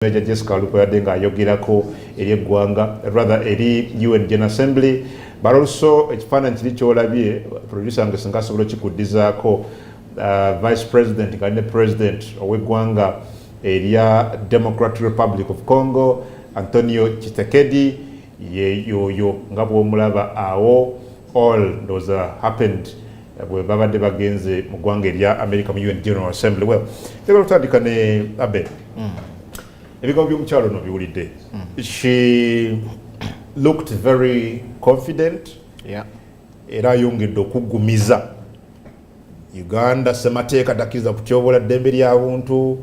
Major Jessica Alupo yadenga ayogerako eri eggwanga rather eri UN General Assembly but also ekifaananyi kiri kyolabye producer nga singa asobola okikuddizaako Vice President nga ne President ow'eggwanga erya Democratic Republic of Congo Antonio Tshisekedi yoyo nga bw'omulaba awo all those happened bwe babadde bagenze mu ggwanga erya America mu UN General Assembly. Well, tegala tutandika ne Abel. Ebigambo by'omukyalo no biwulidde. She looked very confident. Yeah. Era ayongedde okuggumiza Uganda semateeka takkiriza kutyobola ddembe ly'abuntu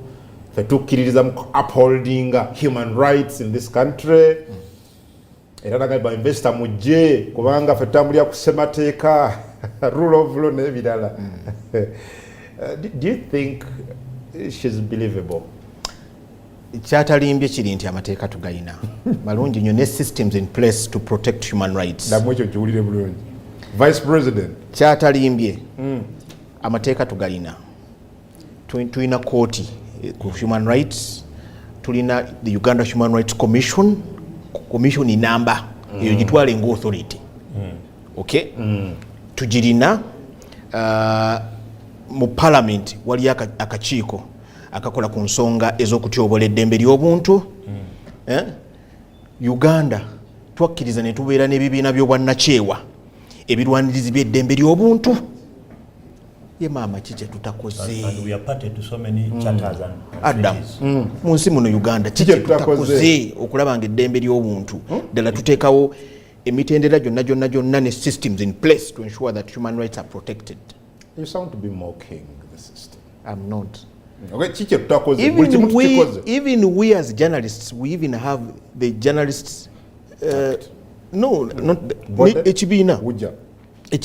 ffe tukkiririza mu upholding human rights in this country. Era nagamba investor mujje kubanga ffe tutambulira ku semateeka rule of law n'ebirala. Do you think she's believable? Kyatalimbye kiri nti amateeka tugayina malungi nnyo ne systems in place to protect human rights. Namwe ekyo kiwulire bulungi. Vice President. Kyatalimbye amateeka tugayina. Tulina kooti ku human rights, tulina the Uganda Human Rights Commission, commission inamba eyo gitwale nga authority. Okay? Tugirina mu parliament wali akakiiko akakola ku nsonga ez'okutyobola eddembe ly'obuntu. Uganda twakkiriza ne tubeera n'ebibiina by'obwannakyewa ebirwanirizi by'eddembe ly'obuntu. Ye maama ki kye tutakoze? And we are party to so many charters and Adam, mu nsi muno Uganda ki kye tutakoze okulaba nga eddembe ly'obuntu ddala tuteekawo emitendera gyonna ne systems in place to ensure that human rights are protected. You sound to be mocking the system. I'm not. Okay, even we as journalists, we even have the journalists. No, not ekibiina.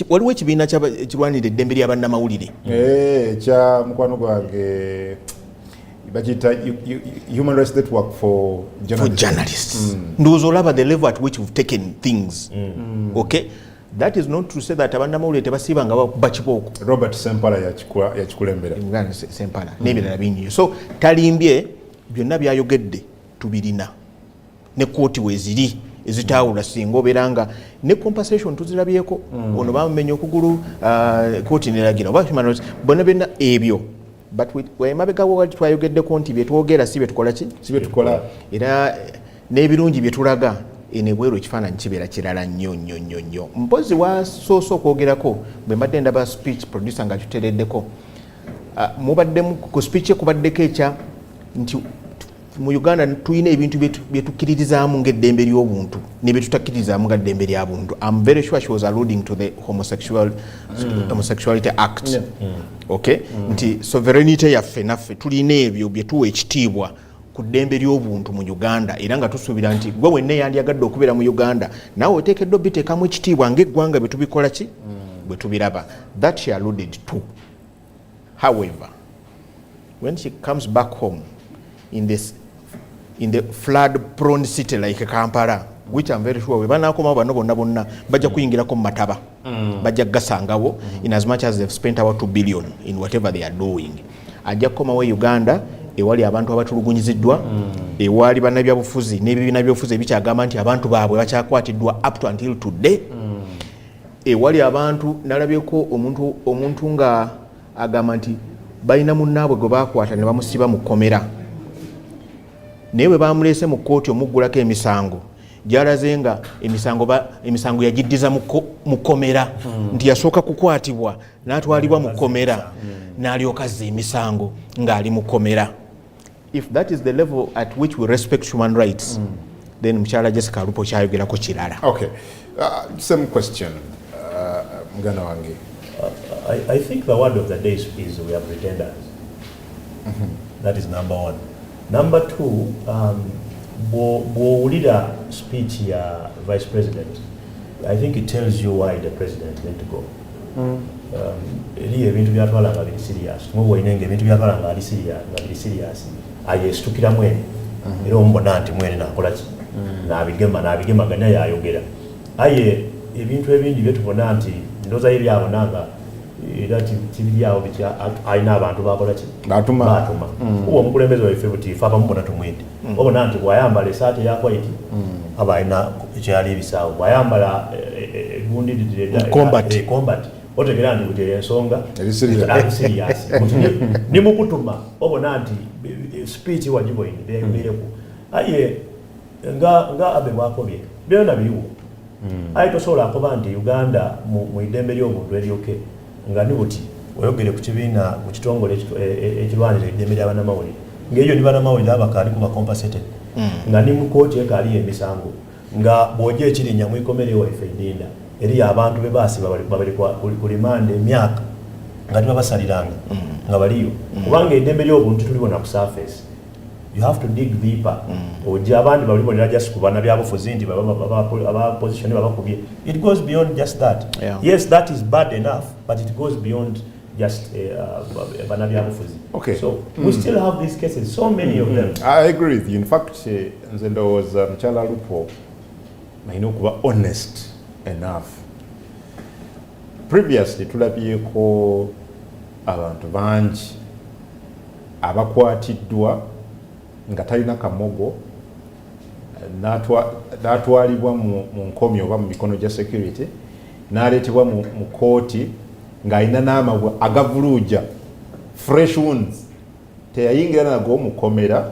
Waliwo ekibiina ekirwanira eddembe ly'abannamawulire. Kya mukwano gwange bakiyita Human Rights Network for journalists. Ndowooza olaba the level at which we've taken things. Okay? That is not to say that abannamawulire tebasiibanga bakuba kibooko. Robert Sempala yakikulembera. Sempala n'ebirala bingi. So talimbye byonna byayogedde tubirina. Ne kooti weeziri ezitaawula singa obeeranga ne compensation tuzirabyeko. Ono bamumenya okugulu kooti neragira oba human rights bonna benna ebyo. But emabega wali twayogeddeko nti bye twogera si bye tukola ki? Si bye tukola. Era n'ebirungi bye tulaga enebwero ekifaananyi kibeera kirala nnyo. Mpozi wasoosa okwogerako bwe mbadde ndaba speech producer nga kitereddeko. Mubaddemu ku speech kubaddeko ekya nti mu Uganda tulina ebintu bye tukkiririzaamu ng'eddembe ly'obuntu ne bye tutakkiririzaamu nga ddembe ly'abuntu. I'm very sure she was alluding to the Homosexuality Act. Okay? Nti sovereignty yaffe naffe tulina ebyo bye tuwa ekitiibwa ku ddembe ly'obuntu mu Uganda era nga tusuubira nti gwe wenna yandiyagadde okubeera mu Uganda naawe oteekeddwa biteekamu ekitiibwa ng'eggwanga bwe tubikola ki bwe tubiraba. That she alluded to. However, when she comes back home in the flood-prone city like Kampala, which I'm very sure we banaakomawo bano bonna bajja kuyingirako mu mataba bajja gasangawo in as much as they've spent about 2 billion in whatever they are doing. Ajja kukomawo Uganda ewali abantu abatulugunyiziddwa ewali bannabyabufuzi n'ebibiina by'obufuzi ebikyagamba nti abantu baabwe bakyakwatiddwa up to until today. Ewali abantu nalabyeko omuntu nga agamba nti balina munnaabwe gwe baakwata ne bamusiba mu kkomera naye bwe bamuleese mu kkooti omuggulako emisango gyalaze nga emisango yagiddiza mu kkomera nti yasooka kukwatibwa n'atwalibwa mu kkomera n'alyoka azza emisango ng'ali mu kkomera. If that is the level at which we respect human rights, then Mukyala Jessica Alupo kyayogerako kirala. Okay. Same question, muganda wange. I think the word of the day is we are pretenders. That is number one. Number two, bw'owulira speech ya Vice President, I think it tells you why the President went to go. Eri ebintu byatwala nga biri serious. Mwe wainenge ebintu byatwala nga biri serious. Ayestukira mwene. Era omubona nti mwene nakola ki? Nabigemaganya yayogera. Aye ebintu ebindi bye tubona nti ndoza ebyabona nga era kibiri awo alina abantu bakola ki batuma uwo omukulembeze waffe butiifu abamu bona tumwende obona nti bwayambala esaati eya white aba alina ekyali ebisaawo bwayambala combat otegera nti kuti ensonga serious ni mukutuma obona nti speech wajiboine beeku aye nga abe bwakobye byonna biriwo aye tosobola akoba nti Uganda mu idembe ly'obuntu eryoke nga ni buti oyogere ku kibiina ku kitongole ekirwanira eddembe ly'abannamawulire ng'eyo ndi bannamawulire abakaali kuba compensated nga ni mu kooti ekaaliyo emisango nga bw'ojja ekirinnya mu ikomere waffe eddinda eriyo abantu be baasiba babali ku rimande emyaka nga tibabasaliranga nga baliyo kubanga eddembe ly'obuntu tulibona ku surface. You have to dig deeper. Ojja abandi balibonera just kubana byabufuzi nti aba position babakubye. It goes beyond just that. Yeah. Yes, that is bad enough, but it goes beyond just bana byabufuzi. Okay. So we still have these cases, so many of them. I agree with you. In fact, nze ndowooza Mukyala Lupo alina okuba honest enough. Previously tulabyeko abantu bangi abakwatiddwa nga talina kamogo n'atwalibwa mu nkomyo oba mu mikono gya security n'aleetebwa mu kooti ng'alina n'amabwa agavuluuja fresh wounds teyayingira nago mukomera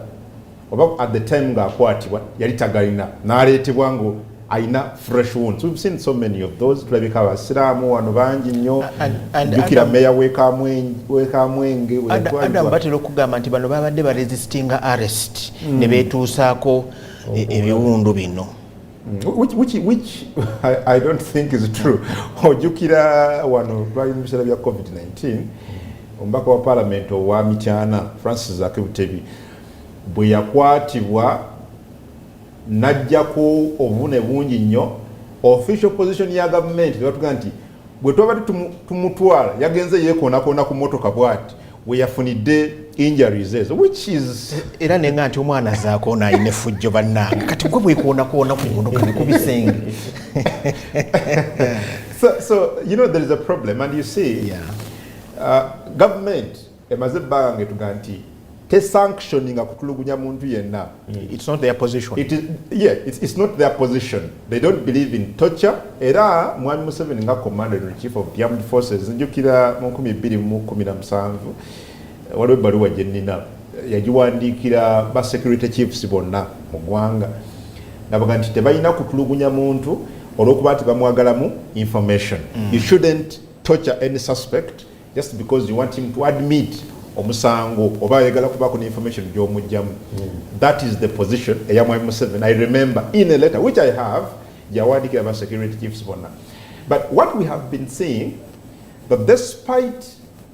oba at the time ng'akwatibwa yali tagalina n'aleetebwa ngo alina fresh wounds. We've seen so many of those. Tulabika abasiraamu wano bangi nnyo jjukira meya wekamwenge Adam batera okugamba nti bano babadde baresistinga arrest ne beetuusaako ebiwundu bino which I don't think is true. Ojjukira wano twali mu biseera bya COVID-19 omubaka wa parliament owa Mityana Francis Akibutebi bwe yakwatibwa najjako obuvune bungi nnyo official position ya government batugamba nti bwe twabadde tumutwala yagenze yeekoonakona ku motoka bwati we yafunidde injuries ezo which is era nenga nti omwana azaako naalina effujjo bannanga kati gwe bwekoonakona ku motoka ne ku bisenge so you know there is a problem and you see government emaze ebbanga ngetugamba nti sanctioning akutulugunya muntu yenna. It's not their position. It's not their position. They don't believe in torture. Era Mwami Museveni nga commander in chief of the armed forces njukira mu 2017 waliwo ebbaluwa gye nnina yagiwandiikira ba security chiefs bonna mu ggwanga nabaga nti tebalina kutulugunya muntu olw'okuba nti bamwagalamu information. You shouldn't torture any suspect just because you want him to admit omusango oba ayagala kubaako ne information gy'omugyamu. That is the position eya Mwami Museveni. I remember in a letter which I have yawandiikira ba security chiefs bonna. But what we have been seeing that despite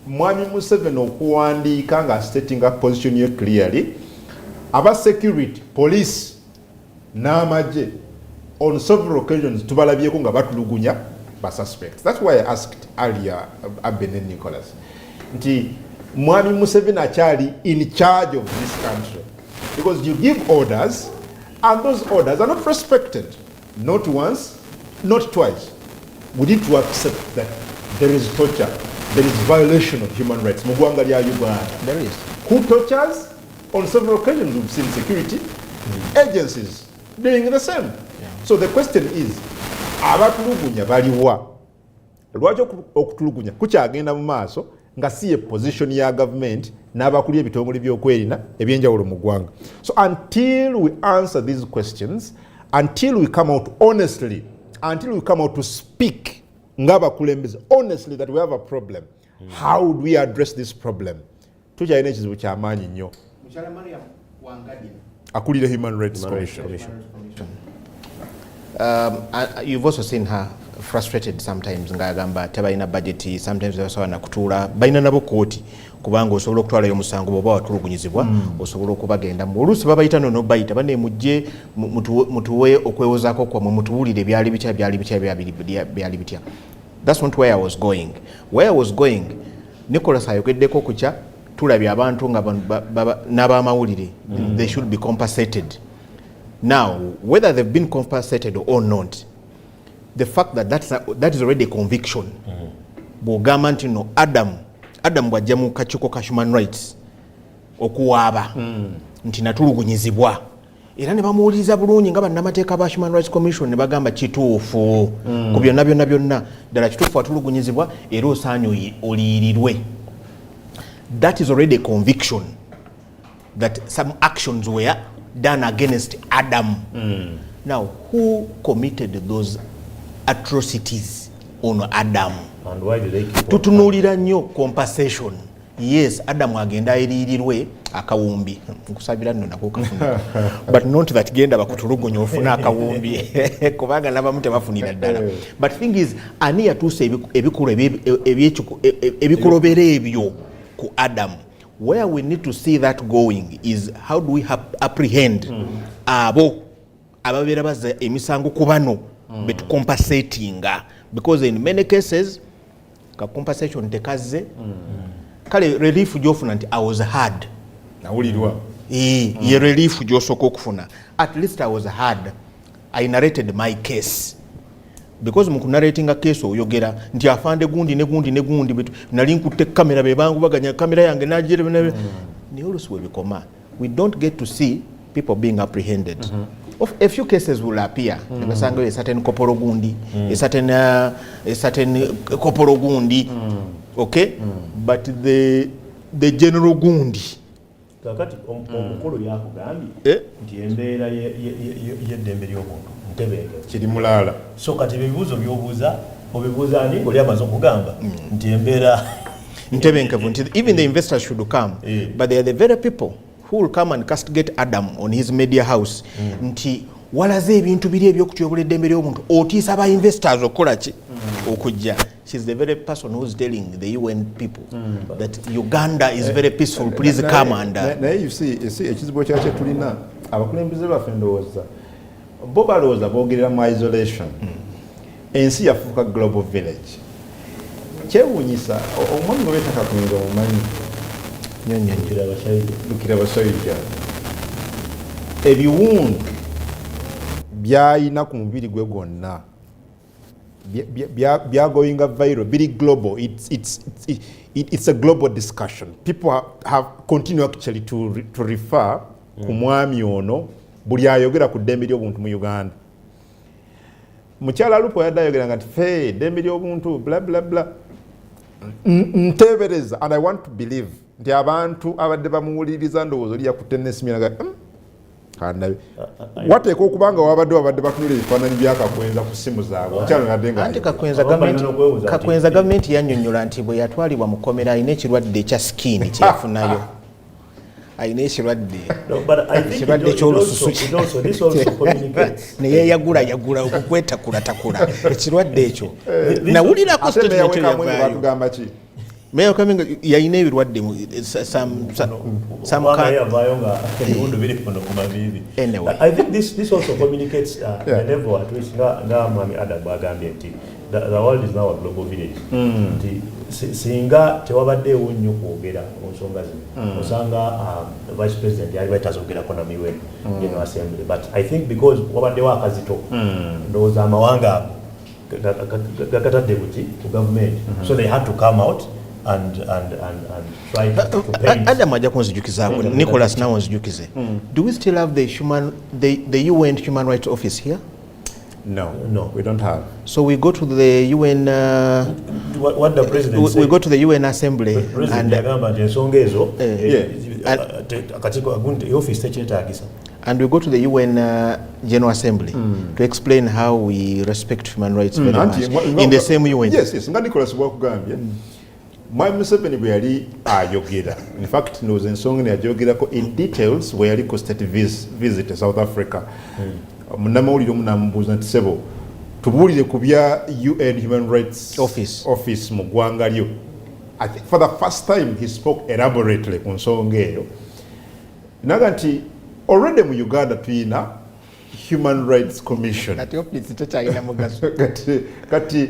Mwami Museveni okuwandiika nga stating a position ye clearly aba security police n'amagye on several occasions tubalabyeko nga batulugunya ba suspects. That's why I asked earlier Abene Nicholas nti Mwami Museveni akyali in charge of this country because you give orders and those orders are not respected, not once, not twice. We need to accept that there is torture, there is violation of human rights. Mugwanga lya Uganda. There is. Who tortures? On several occasions we've seen security agencies doing the same. Yeah. So the question is, abatulugunya baliwa? Lwaki okutulugunya kukyagenda mu maaso nga si ye position ya government n'abakuli ebitongole by'okwerinda ebyenjawulo mu ggwanga. So until we answer these questions, until we come out honestly, until we come out to speak ng'abakulembeze honestly that we have a problem, how would we address this problem? Tukyalina ekizibu ky'amaanyi nnyo. Mukyala Mariam Wangadya akulira Human Rights Commission. You've also seen her frustrated sometimes ng'agamba tebalina budget, sometimes basobola nakutuula balina nabo kooti kubanga osobola okutwalayo omusango bw'oba watulugunyizibwa osobola okubagendamu oluusi babayita nono bayita bane mujje mutuwe okwewozaako kwammwe mutuwulire byali bitya. That's not where I was going. Where I was going, Nicholas ayogeddeko kukya tulabye abantu nga n'abamawulire they should be compensated. Now whether they've been compensated or not, the fact that that is already a conviction. bw'ogamba nti no Adam bw'ajja mu kakiiko ka human rights okuwaaba nti natulugunyizibwa era ne bamuwuliriza bulungi nga bannamateeka ba Human Rights Commission ne bagamba kituufu ku byonna ddala kituufu atulugunyizibwa era osaanye oliyirirwe. That is already a conviction that some actions were done against Adam. Now, who committed those atrocities on Adam? And why did they keep tutunuulira nnyo compensation. Yes, Adam agenda ayiririrwe akawumbi nkusabira nno nako kafuna but not that genda bakutulugunya ofuna akawumbi kubanga nabamu tebafunira ddala. But thing is ani yatuuse ebikolobera ebyo ku Adam. Where we need to see that going is how do we apprehend abo ababeera baza emisango ku bano betucompensatinga, because in many cases ka compensation tekaze kale relief gyofuna nti I was hard nawulirwa ye relief gyosooka okufuna. At least I was hard, I narrated my case, because mu kunarratinga case oyogera nti afande gundi ne gundi nali nkutte kamera bebangu baganya kamera yange najire ni olusuwe bikoma. We don't get to see people being apprehended. Of a few cases will appear. A certain koporo gundi, a certain koporo gundi, okay? But the general gundi. Kakati omukulu yakugambye nti embeera y'eddembe ly'obuntu ntebeeke kiri mulala. So kati ebibuuzo by'obuuza obibuuza ani ng'oli amaze okugamba nti embeera ntebenkevu nti even the investors should come, but they are the very people who will come and castigate Adam on his media house nti walaze ebintu biri ebyokutyobola eddembe ly'obuntu otiisa ba investors okukola ki okujja. She's the very person who's telling the UN people that Uganda is very peaceful, please come and naye you see ekizibu kyakyo tulina abakulembeze baffe ndowooza bo balowooza boogerera mu isolation. Ensi yafuuka global village. Kyewuunyisa omwami gwe beetaka kuyinza omumanyi lukira basayija ebiwundu byayina ku mubiri gwe gwonna byagoyinga viral, biri global. It's a global discussion. People have continued actually to refer ku mwami ono buli ayogera ku ddembe ly'obuntu mu Uganda. Mukyala Lupo yadde ayogeranga nti fe ddembe ly'obuntu bla bla bla. Nteebereza, and I want to believe nti abantu abadde bamuwuliriza ndowooza oli yakutte n'esimira kandabe wateeka okubanga wabadde batunula ebifaananyi byakakwenza ku simu zaabwe. Mukyala nadde nga anti kakwenza gavumenti yannyonnyola nti bwe yatwalibwa mu kkomera alina ekirwadde ekya skin kyeyafunayo. Alina ekirwadde ky'olususu neyeyagula okukwetakulatakula ekirwadde ekyo nawulirako batugamba ki Mayor coming yayina ebirwadde anyway. I think this also communicates the level at which Mwami Adam agambye nti the world is now a global village. Nti singa tewabaddeewo nnyo kwogera ku nsonga zino osanga vice president yali batazogerako na miwe General Assembly, but I think because wabaddewo akazito ndowooza amawanga gakatadde buti ku government, so they had to come out and try to paint. Adam ajja kunzijukizaako, Nicholas nawe nzijukize. Do we still have the UN Human Rights Office here? No, we don't have. So we go to the UN. What the president said. We go to the UN Assembly. And we go to the UN General Assembly to explain how we respect human rights very much in the same UN. Yes. Nga Nicholas bwakugambye. Mwami Museveni bwe yali ayogera, in fact ndoza ensonga ne yajogerako in details bwe yali ku state visit South Africa. Munnamawulire omunamubuuza nti sebo tubuulire ku bya UN Human Rights Office mu ggwanga lyo. I think for the first time he spoke elaborately ku nsonga eyo. Naga nti already mu Uganda tuyina Human Rights Commission. Kati office tekyalina mugaso. Kati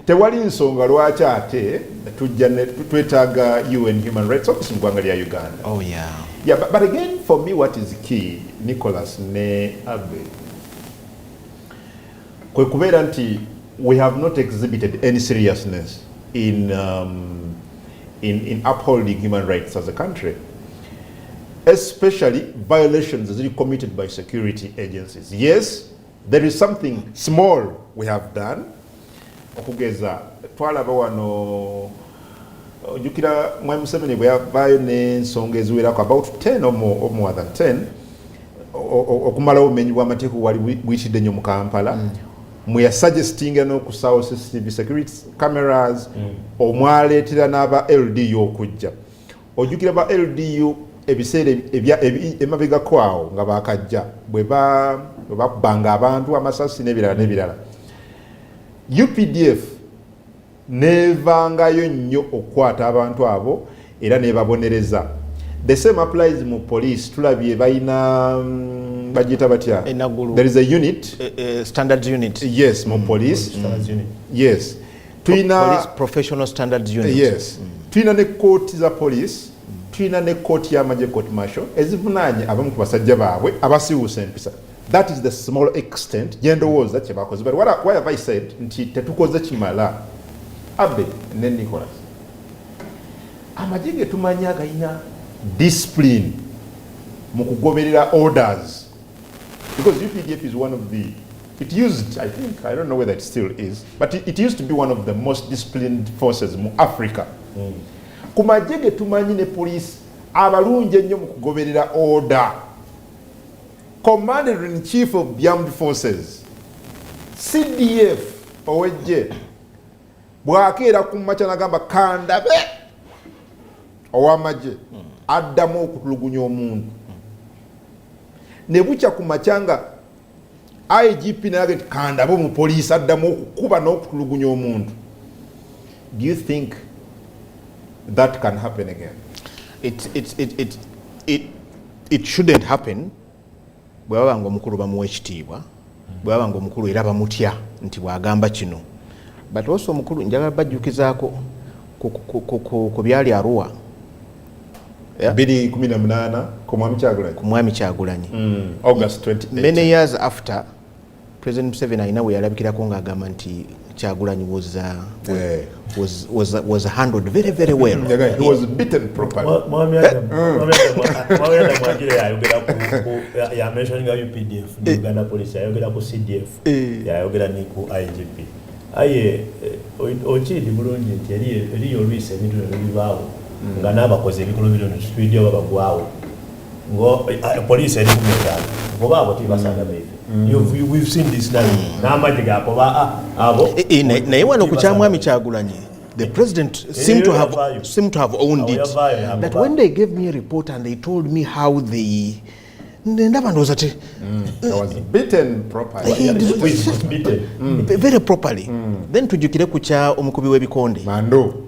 tewali nsonga lwaki ate tujja twetaaga UN Human Rights Office mu ggwanga lya Uganda. Oh yeah. Yeah, but again for me what is key, Nicholas ne Abe, kwe kubeera nti we have not exhibited any seriousness in upholding human rights as a country, especially violations that are committed by security agencies. Yes, there is something small we have done. Okugeza twalaba wano ojukira Mwai Museveni bwe yavaayo n'ensonga eziwerako about 10 or more than 10 okumalawo obumenyi bw'amateeka wali buyitidde nnyo mu Kampala mwe yasuggestinga n'okusaawo CCTV security cameras omwaleetera n'aba LDU okujja. Ojukira ba LDU ebiseera emabegako awo nga bakajja bwe bakubanga abantu amasasi n'ebirala UPDF nevangayo nnyo okukwata abantu abo era nebabonereza. The same applies mu police. Tulabye bayina bajita batya, there is a unit, standards unit, yes, mu police standards unit, yes, tuyina police professional standards unit, yes, tuyina ne court za police, tuyina ne court y'amagye, court martial ezivunanye abamu ku basajja baabwe abasiwusa empisa. That is the small extent gyendowooza kye bakoze. But what have I said nti tetukoze kimala. Abe ne Nicholas, amagye ge tumanya agayina discipline mu kugoberera orders, because UPDF is one of the, it used, I think, I don't know whether it still is, but it used to be one of the most disciplined forces mu Africa. Ku magye ge tumanyi ne police abalungi ennyo mu kugoberera order. Commander-in-Chief of the Armed Forces, CDF owejje bwakeera ku makya nagamba kandabe ow'amagye addamu okutulugunya omuntu ne bukya ku makyanga IGP naye nti kandabe omupoliisi addamu okukuba n'okutulugunya omuntu. Do you think that can happen again? It shouldn't happen. Bwaba nga omukulu bamuwa ekitiibwa, bwaba nga omukulu era bamutya nti bwagamba kino. But also omukulu njagala bajjukizaako ku byali Arua 2018 ku Mwami Kyagulanyi, August 28. Many years after, President Museveni alina we yalabikirako ng'agamba nti Kyagulanyi was handled very, very well. He was beaten properly. Mwami Mwagire yayogera ku ya mentioning UPDF, Uganda Police, yayogera ku CDF, yayogera ni ku IGP. Aye ochidi bulungi nti eriyo olwise ebintu ebibaawo nga n'abakozi ebikolo bino ne studio babagwawo ngo police eri kumeka ngo babo tibasanga bebe. We've seen this now. N'amagye gakoba abo naye wano ku Kyamwami Kyagulanyi, the president seemed to have owned it. That when they gave me a report and they told me how they I was beaten properly. Very properly. Then tujukire ku kya omukubi w'ebikonde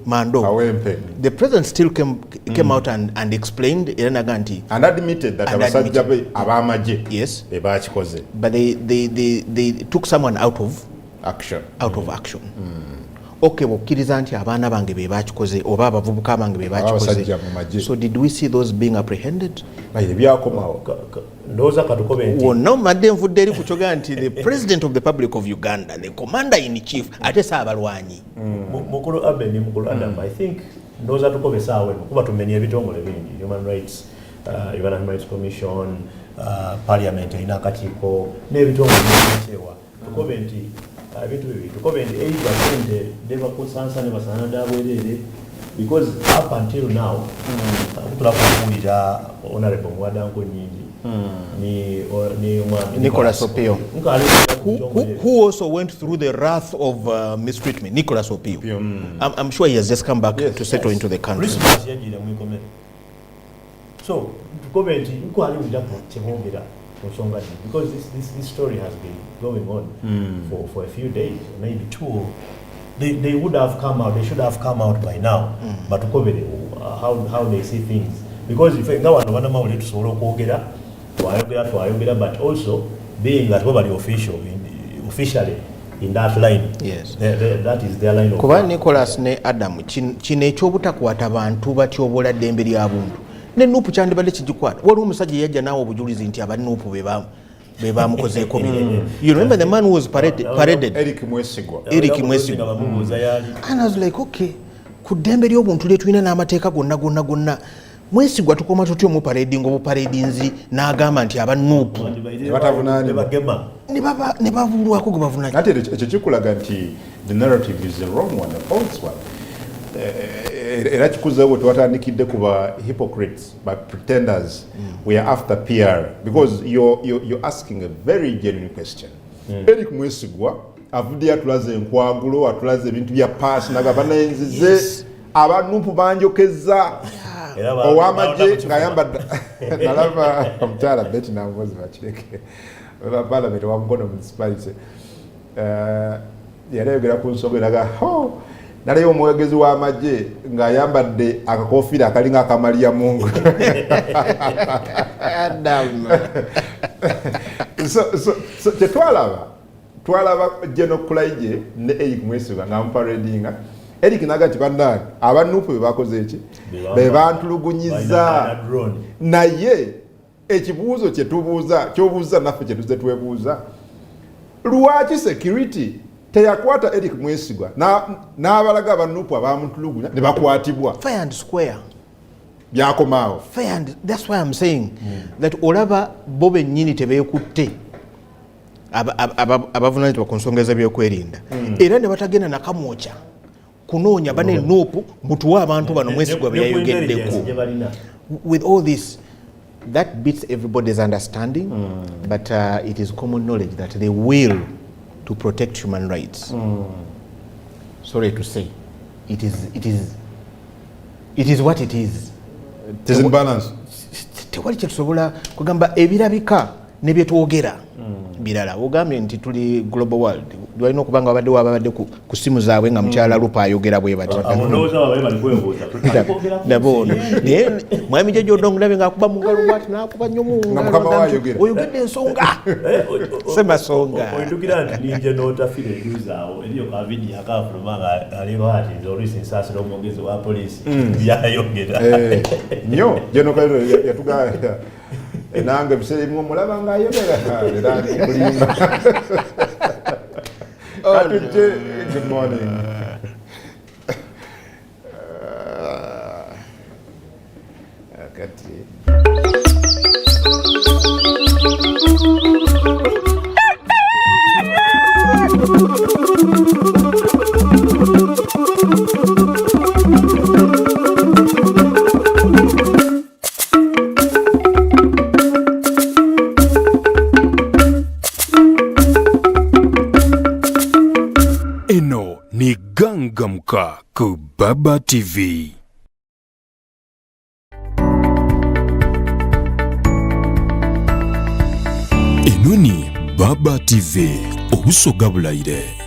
Mando. Awempe. The president still came out and explained and admitted that abasajja be abamagye, yes, ebakikoze, but they took someone out of action. Okay, bokkiriza nti abaana bange be bakikoze oba abavubuka bange be bakikoze. So did we see those being apprehended? Ndoza katukobe nti wonna madde nvudde eri kuchoga nti the president of the Republic of Uganda, the commander in chief, ate saabalwanyi mukulu Abe ni mukulu Adam. I think ndoza tukobe saawe kuba tumenya ebitongole bingi, human rights, Uganda Human Rights Commission, parliament ina akakiiko n'ebitongole byewa tukobe nti ebintu bibi tukobe nti either deva kusansa ne basana dabwerere, because up until now tulakuulira honorable Mwadanko nyingi ni Nicholas Opio, who also went through the wrath of mistreatment. Nicholas Opio. I'm sure he has just come back to settle into the country. So tukobe nti nkwali ujapo chehongera kusonga, because this story has been going on for a few days, maybe 2. They would have come out, they should have come out by now. But how they see things, because if nga wano bana mawule tusobola okwogera twayogera, but also being that nobody officially in that line, yes, that is their line of kuba Nicholas ne Adam kino ekyobutakwata bantu batyobola ddembe lya buntu ne nupu kyandibadde kigikwata. Waliwo omusajja yajja naawe obujulizi nti abanupu be bamukozeeko you remember the man who was paraded Eric Mwesigwa and I was like okay ku ddembe ly'obuntu lye tulina n'amateeka gonna Mwesigwa tukoma tutyo mu parading obuparadinzi n'agamba nti abanuupu ne babulwako gwe bavunanya ate ekyo kikulaga nti the narrative is the wrong one, the false one. Era kikuza bwe twatandikidde ku ba hypocrites, ba pretenders. We are after PR because you're asking a very genuine question. Eric Mwesigwa avudde atulaze enkwagulo, atulaze ebintu bya pass nagabanenzize abanuupu banjokeza owamagye ng'ayambadde nalaba omukyala Betty Nambozi bakireke Parliament wa Mukono municipality yayogera ku nsonga eraga naleyo omwegezi w'amagye ng'ayambadde akakofiira akalinga akamaliya mungu so twalaba General Kulaije ne Eric Mwesigwa ng'amuparadinga Eric naga nti bannange abanuupu be bakoze eki be bantulugunyiza naye ekibuuzo kyobuuza naffe kyetuze twebuuza lwaki security teyakwata Eric Mwesigwa n'abalaga abanuupu abamutulugunya ne bakwatibwa fair and square byakomaawo fair and that's why I'm saying that olaba bo bennyini tebeekutte abavunaanyizibwa ku nsonga z'ebyokwerinda era ne batagenda nakamwoca kunoonya bane nuupu mutuwa abantu bano Mwesigwa bye yayogeddeko with all this that beats everybody's understanding but it is common knowledge that they will to protect human rights sorry to say it is what it is. It is in balance. Tewali kyetusobola kugamba ebirabika ne byetwogera birala ogambye nti tuli global world lwalina okubanga babadde ku simu zaabwe nga mukyala lupa ayogera bwe bati nabono naye mwami Jeje Odongo ndabe ng'akuba mu ngalo bwati n'akuba nnyo mu ngalo oyogedde ensonga semasonga oyindukira nti ninje n'otafira ebyuzaawo eriyo ka vidiyo akafuluma nga aliwo ati nze oluusi nsaasira omwogezi wa poliisi byayogera nnyo jeno kairo yatugaya nange ebiseera bimu omulaba ng'ayogera era kulimba atujje good morning kati Eno ni Gangamka ku Baba TV. Eno ni Baba TV obusoga bulaire.